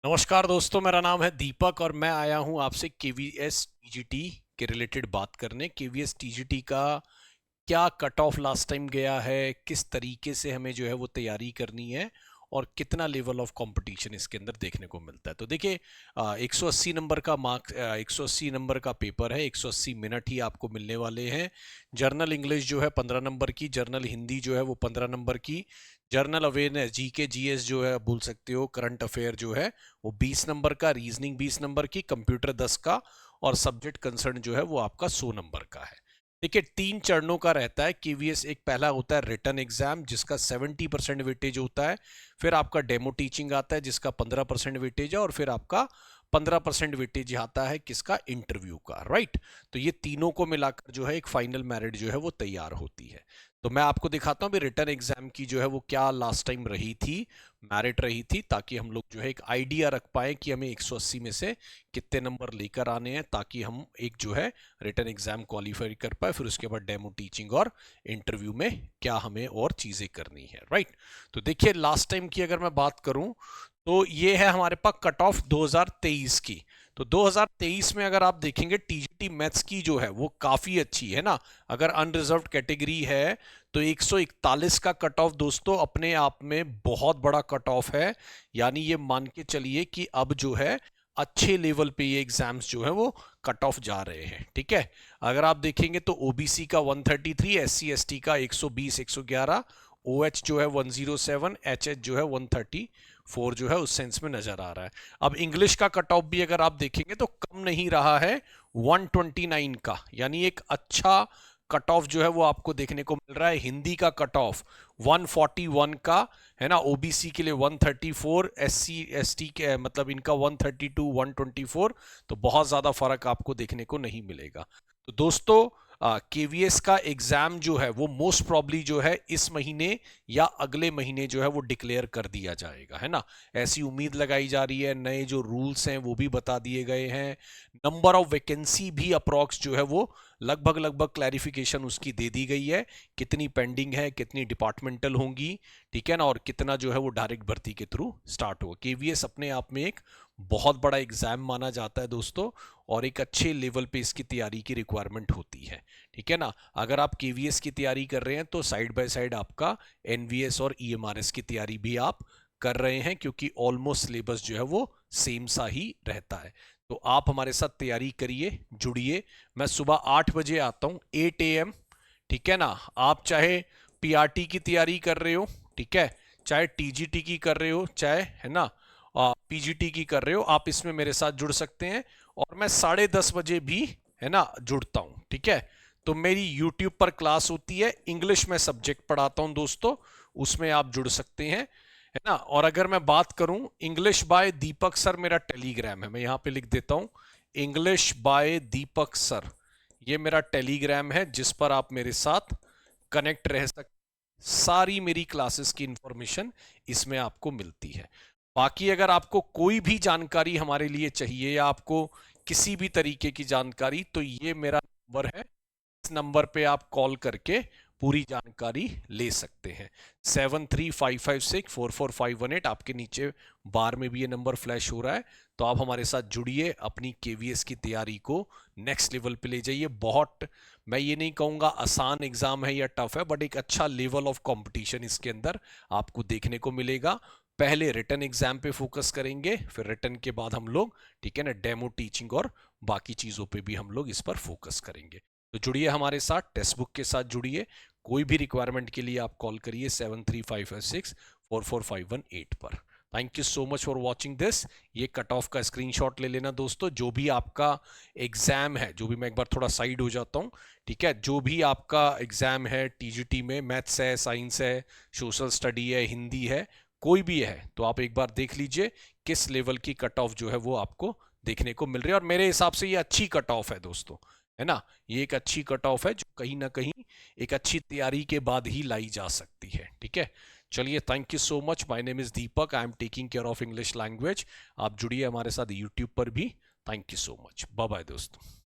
नमस्कार दोस्तों, मेरा नाम है दीपक और मैं आया हूं आपसे केवीएस टीजीटी के रिलेटेड बात करने। केवीएस टीजीटी का क्या कट ऑफ लास्ट टाइम गया है, किस तरीके से हमें जो है वो तैयारी करनी है और कितना लेवल ऑफ कंपटीशन इसके अंदर देखने को मिलता है। तो देखिए, 180 नंबर का मार्क्स, 180 नंबर का पेपर है, 180 मिनट ही आपको मिलने वाले हैं। जर्नल इंग्लिश जो है 15 नंबर की, जर्नल हिंदी जो है वो 15 नंबर की, जर्नल अवेयरनेस जीके जीएस जो है बोल सकते हो, करंट अफेयर जो है वो 20 नंबर का, रीजनिंग 20 नंबर की, कंप्यूटर 10 का और सब्जेक्ट कंसर्न जो है वो आपका 100 नंबर का है। देखिए, 3 चरणों का रहता है केवीएस। एक पहला होता है रिटन एग्जाम जिसका 70% वेटेज होता है, फिर आपका डेमो टीचिंग आता है जिसका 15% वेटेज है, और फिर आपका 15% वेटेज आता है किसका, इंटरव्यू का, राइट। तो ये तीनों को मिलाकर जो है एक फाइनल मेरिट जो है वो तैयार होती है। तो मैं आपको दिखाता हूँ रिटन एग्जाम की जो है वो क्या लास्ट टाइम रही थी, मेरिट रही थी, ताकि हम लोग जो है एक आइडिया रख पाए कि हमें 180 में से कितने नंबर लेकर आने हैं, ताकि हम एक जो है रिटन एग्जाम क्वालिफाई कर पाए। फिर उसके बाद डेमो टीचिंग और इंटरव्यू में क्या हमें और चीजें करनी है, राइट। तो देखिए, लास्ट टाइम की अगर मैं बात करूं तो ये है हमारे पास कट ऑफ 2023 की। तो 2023 में अगर आप देखेंगे टीजीटी मैथ्स की जो है वो काफी अच्छी है ना। अगर अनरिजर्व्ड कैटेगरी है तो 141 का कट ऑफ दोस्तों अपने आप में बहुत बड़ा कट ऑफ है। यानी ये मान के चलिए कि अब जो है अच्छे लेवल पे ये एग्जाम्स जो है वो कट ऑफ जा रहे हैं, ठीक है। अगर आप देखेंगे तो ओबीसी का 133, एससी एसटी का 120 111, ओएच जो है 107, एचएच जो है 134 जो है उस सेंस में नजर आ रहा है। अब इंग्लिश का कट ऑफ भी अगर आप देखेंगे तो कम नहीं रहा है, 129 का, यानी एक अच्छा कट ऑफ जो है वो आपको देखने को मिल रहा है। हिंदी का कट ऑफ 141 का है ना, ओबीसी के लिए 134, एससी एसटी के मतलब इनका 132 124। तो बहुत ज्यादा फर्क आपको देखने को नहीं मिलेगा। तो दोस्तों, केवीएस का एग्जाम जो है वो मोस्ट प्रॉब्ली जो है इस महीने या अगले महीने जो है वो डिक्लेयर कर दिया जाएगा, है ना। ऐसी उम्मीद लगाई जा रही है। नए जो रूल्स हैं वो भी बता दिए गए हैं। नंबर ऑफ वैकेंसी भी अप्रॉक्स जो है वो लगभग लगभग क्लैरिफिकेशन उसकी दे दी गई है, कितनी पेंडिंग है, कितनी डिपार्टमेंटल होंगी, ठीक है ना, और कितना जो है वो डायरेक्ट भर्ती के थ्रू स्टार्ट होगा। केवीएस अपने आप में एक बहुत बड़ा एग्जाम माना जाता है दोस्तों, और एक अच्छे लेवल पे इसकी तैयारी की रिक्वायरमेंट होती है, ठीक है ना। अगर आप केवीएस की तैयारी कर रहे हैं तो साइड बाय साइड आपका एनवीएस और ईएमआरएस की तैयारी भी आप कर रहे हैं, क्योंकि ऑलमोस्ट सिलेबस जो है वो सेम सा ही रहता है। तो आप हमारे साथ तैयारी करिए, जुड़िए। मैं सुबह 8 बजे आता हूँ, 8 AM, ठीक है ना। आप चाहे पीआरटी की तैयारी कर रहे हो, ठीक है, चाहे टीजीटी की कर रहे हो, चाहे है ना पीजीटी की कर रहे हो, आप इसमें मेरे साथ जुड़ सकते हैं। और मैं 10:30 बजे भी है ना जुड़ता हूं, ठीक है। तो मेरी यूट्यूब पर क्लास होती है, इंग्लिश में सब्जेक्ट पढ़ाता हूं दोस्तों, उसमें आप जुड़ सकते हैं, है ना। और अगर मैं बात करूं, इंग्लिश बाय दीपक सर मेरा टेलीग्राम है, मैं यहां पे लिख देता हूं, इंग्लिश बाय दीपक सर, ये मेरा टेलीग्राम है जिस पर आप मेरे साथ कनेक्ट रह सकते। सारी मेरी क्लासेस की इंफॉर्मेशन इसमें आपको मिलती है। बाकी अगर आपको कोई भी जानकारी हमारे लिए चाहिए या आपको किसी भी तरीके की जानकारी, तो ये मेरा नंबर है, इस नंबर पे आप कॉल करके पूरी जानकारी ले सकते हैं। 7355644518, आपके नीचे बार में भी ये नंबर फ्लैश हो रहा है। तो आप हमारे साथ जुड़िए, अपनी केवीएस की तैयारी को नेक्स्ट लेवल पे ले जाइए। बहुत, मैं ये नहीं कहूँगा आसान एग्जाम है या टफ है, बट एक अच्छा लेवल ऑफ कंपटीशन इसके अंदर आपको देखने को मिलेगा। पहले रिटन एग्जाम पे फोकस करेंगे, फिर रिटन के बाद हम लोग, ठीक है ना, डेमो टीचिंग और बाकी चीज़ों पे भी हम लोग इस पर फोकस करेंगे। तो जुड़िए हमारे साथ, टेक्स्ट बुक के साथ जुड़िए। कोई भी रिक्वायरमेंट के लिए आप कॉल करिए 7355644518 पर। Thank you so much for watching this. ये कट ऑफ का स्क्रीनशॉट ले लेना दोस्तों। जो भी आपका एग्जाम है, जो भी, मैं एक बार थोड़ा साइड हो जाता हूँ, ठीक है, जो भी आपका एग्जाम है टीजीटी में, मैथ्स है, साइंस है, सोशल स्टडी है, हिंदी है, कोई भी है, तो आप एक बार देख लीजिए किस लेवल की कट ऑफ जो है वो आपको देखने को मिल रही है। और मेरे हिसाब से ये अच्छी कट ऑफ है दोस्तों, है ना। ये एक अच्छी कट ऑफ है जो कहीं ना कहीं एक अच्छी तैयारी के बाद ही लाई जा सकती है, ठीक है। चलिए, thank you so much. My name is Deepak, I am taking care of English language. आप जुड़िए हमारे साथ यूट्यूब पर भी। Thank you so much, bye bye दोस्तों।